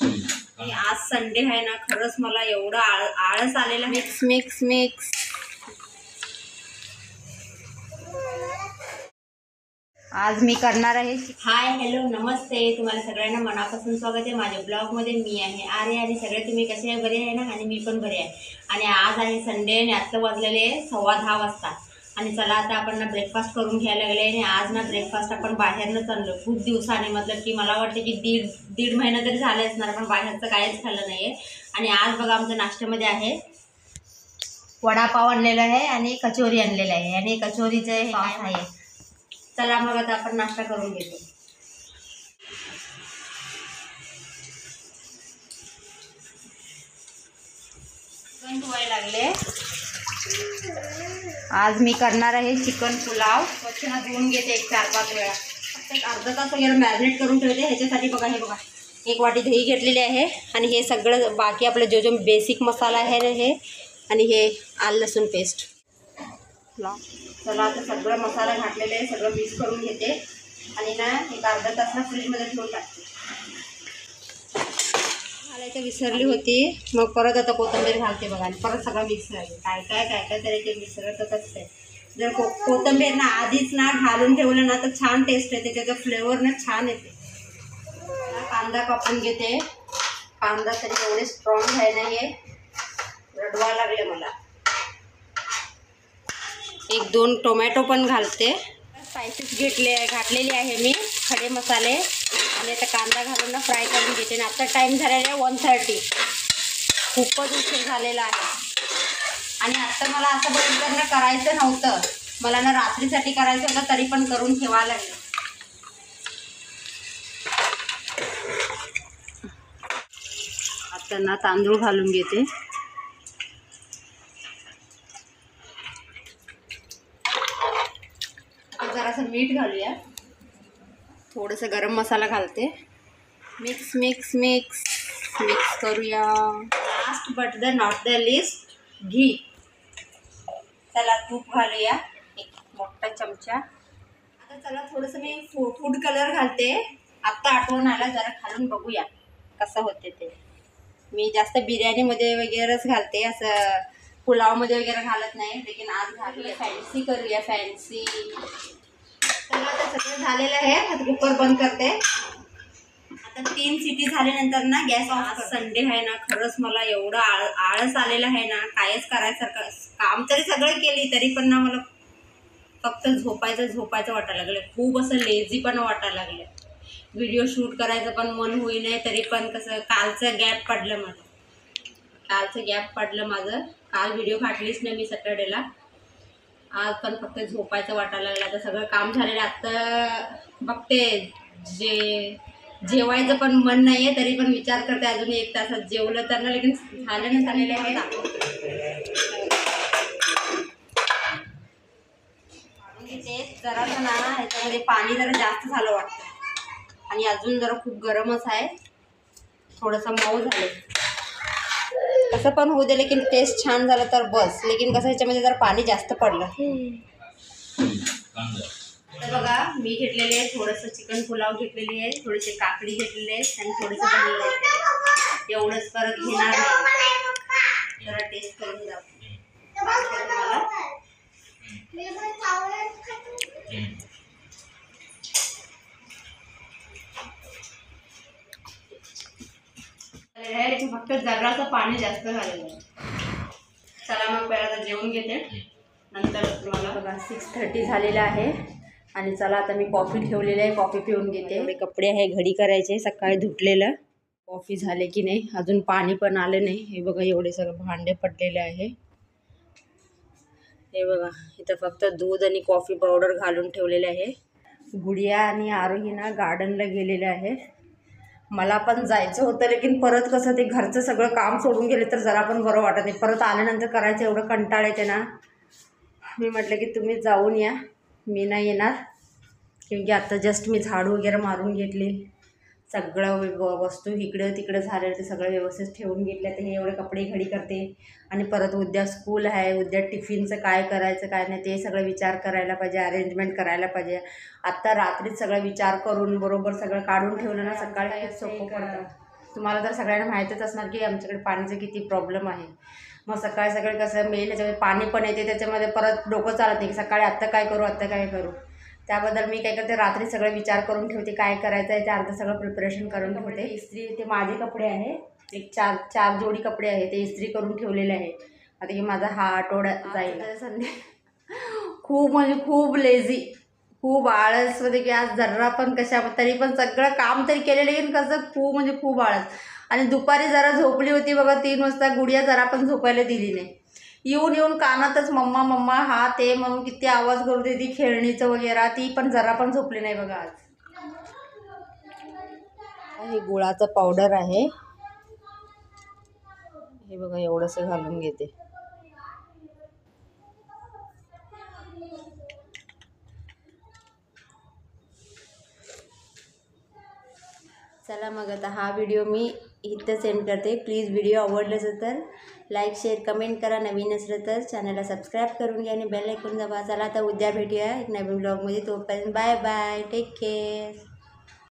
आज संडे आहे ना, खरंच मला एवढं आळस आलेला. Mix mix mix. आज मी करणार आहे. हाय हॅलो नमस्ते, तुम्हाला सगळ्यांना मनापासून स्वागत आहे माझ्या ब्लॉगमध्ये. मी आहे आर्या आणि सगळे तुम्ही कसे आहे, बरे आहे ना? आणि मी पण बरे आहे. आणि आज आहे संडे आणि आत्ता वाजलेले 10:15 वाजता. आणि चला आता आपण ना ब्रेकफास्ट करून घ्यायला लागले. आणि आज ना ब्रेकफास्ट आपण बाहेरनं आणलो खूप दिवसाने, मतलब की मला वाटते की दीड महिना तरी झाला असणार, पण बाहेरचं काहीच खाल्लं नाही आहे. आणि आज बघा आमच्या नाश्त्यामध्ये आहे वडापाव आणलेला आहे आणि कचोरी आणलेला आहे आणि कचोरीचे सॉस आहे. चला मग आता आपण नाश्ता करून घेतो. चिकन धुवायला लागले. आज मी करणार आहे चिकन पुलाव. स्वच्छ धुवून घेते 4-5 वेळा. फक्त एक अर्धा तास वगैरे मॅरिनेट करून ठेवते. ह्याच्यासाठी बघा, हे बघा 1 वाटी दही घेतलेली आहे आणि हे सगळं बाकी आपलं जो बेसिक मसाला आहे ना हे, आणि हे आलं लसूण पेस्ट. चला आता सगळं मसाला घातलेलं आहे, सगळं मिक्स करून घेते आणि ना एक अर्धा तास ना फ्रीजमध्ये ठेवून टाकते. घालायचं विसरली होती, मग परत आता कोथिंबीर घालते बघा. आणि परत सगळं मिक्स करायचं. काय काय तरी ते मिसळतच आहे. जर कोथिंबीर ना आधीच ना घालून ठेवलं ना तर छान टेस्ट येते, त्याचा फ्लेवर ना छान येते. कांदा कापून घेते. कांदा तरी एवढे स्ट्रॉंग आहे ना, हे रडवा लागले मला. 1-2 टोमॅटो पण घालते. स्पायसेस घातलेली आहे मी, खडे मसाले. आणि आता कांदा घालून ना फ्राय करून घेते. आता टाईम झालेला आहे 1:30. खूपच उशीर झालेला आहे. आणि आत्ता मला असं बरोबर ना करायचं नव्हतं, मला ना रात्रीसाठी करायचं होतं, तरी पण करून ठेवायला लागलं. आता ना तांदूळ घालून घेते. जरासं मीठ घालूया, थोडंसं गरम मसाला घालते. मिक्स मिक्स मिक्स मिक्स करूया. Last but the not the list, घी. चला तूप घालूया 1 मोठा चमचा. आता चला थोडंसं मी फूड कलर घालते. आत्ता आठवण आला, जरा घालून बघूया कसं होते ते. मी जास्त बिर्याणीमध्ये वगैरेच घालते, असं पुलावमध्ये वगैरे घालत नाही. लेकिन आज घालूया, फॅन्सी करूया, फॅन्सी. तर आता सगळं झालेलं आहे. आता कुकर बंद करते. आता 3 शिटी झाल्यानंतर ना गॅस ऑफ. संडे आहे ना, खरंच मला एवढं आळस आलेलं आहे ना, कायच करायसारखं. काम तरी सगळं केली तरी पण ना मला फक्त झोपायचं वाटायला लागलं. खूप असं लेझी पण वाटायला लागलं. व्हिडिओ शूट करायचं पण मन होई नाही, तरी पण कसं कालचं गॅप पडलं माझं. काल व्हिडिओ काढलीच नाही मी सॅटर्डेला. आज पण फक्त झोपायचं वाटायला लागलं. आता सगळं काम झालेलं. आत्ता बघते जेवायचं पण मन नाही आहे, तरी पण विचार करते अजून 1 तासात जेवलं तर ना. लेकिन झालेलं आहे. ते जरासं ना ह्याच्यामध्ये पाणी जरा जास्त झालं वाटतं, आणि अजून जरा खूप गरमच आहे. थोडंसं मऊ झालं. कसं पण होऊ दे, लेकिन टेस्ट छान झालं तर बस. लेकिन कसं ह्याच्यामध्ये जरा पाणी जास्त पडलं. तर बघा मी घेतलेले आहे थोडंसं चिकन पुलाव घेतलेली आहे, थोडेसे काकडी घेतलेले आहेत आणि थोडेसे पनीर घेतलेले. एवढंच परत घेणार नाही. जरा टेस्ट करून जाऊ. फक्त जराचं पाणी जास्त झालेलं आहे. चला मग पहिला जेवून घेते, नंतर तुम्हाला. बघा 6:30 झालेलं आहे. आणि चला आता मी कॉफी ठेवलेली आहे, कॉफी पिऊन घेते. एवढे कपडे आहे घडी करायचे, सकाळी धुतलेलं. कॉफी झाले की नाही, अजून पाणी पण आले नाही. हे बघा एवढे सगळं भांडे पडलेले आहे. हे बघा इथं फक्त दूध आणि कॉफी पावडर घालून ठेवलेले आहे. गुडिया आणि आरोही ना गार्डनला गेलेले आहे. मला पण जायचं होतं, लेकिन परत कसं ते घरचं सगळं काम सोडून गेले तर जरा पण बरं वाटत नाही. परत आल्यानंतर करायचं एवढं कंटाळ येते ना. मी म्हटलं की तुम्ही जाऊन या, मी नाही येणार. क्योंकि आता जस्ट मी झाडू वगैरे मारून घेतली. सगळं वस्तू इकडं तिकडं झालेलं ते सगळं व्यवस्थित ठेवून घेतलं. तर हे एवढे कपडे घडी करते. आणि परत उद्या स्कूल आहे, उद्या टिफिनचं काय करायचं काय नाही ते सगळं विचार करायला पाहिजे, अरेंजमेंट करायला पाहिजे. आत्ता रात्रीच सगळं विचार करून बरोबर सगळं काढून ठेवलं ना, सकाळी सोपं पडतं. तुम्हाला तर सगळ्यांना माहीतच असणार की आमच्याकडे पाण्याचा किती प्रॉब्लेम आहे. मग सकाळी सकाळी कसं मेल ह्याच्यामध्ये पाणी पण येते, त्याच्यामध्ये परत डोकं चालत नाही की सकाळी आत्ता काय करू आत्ता काय करू. त्याबद्दल मी काय करते, रात्री सगळं विचार करून ठेवते काय करायचं आहे, ते अर्धं सगळं प्रिपरेशन करून ठेवते. इस्त्री ते माझे कपडे आहे, एक चार जोडी कपडे आहे, ते इस्त्री करून ठेवलेले आहे. आता की माझा हा आठवडा जाईल. खूप म्हणजे खूप लेझी, खूप आळस होते की आज जरा पण कशा तरी पण सगळं काम तरी केलेलं आहे, कसं खूप म्हणजे खूप आळस. आणि दुपारी जरा झोपली होती बघा 3 वाजता, गुडिया जरा पण झोपायला दिली नाही. येऊन येऊन कानातच मम्मा मम्मा हा ते म्हणून किती आवाज करत होती खेळणीचं वगैरे, ती पण जरा पण झोपली नाही बघा आज. हे गुळाचं पावडर आहे, हे बघा एवढंसं घालून घेते. चला मग आता हा व्हिडिओ मी इथं सेंड करते. प्लीज व्हिडिओ आवडला असेल तर लाईक शेअर कमेंट करा, नवीन असलं तर चॅनलला सबस्क्राईब करून घ्या आणि बेल आयकॉन दाबा. चला आता उद्या भेटूया एक नवीन ब्लॉगमध्ये. तोपर्यंत बाय बाय, टेक केअर.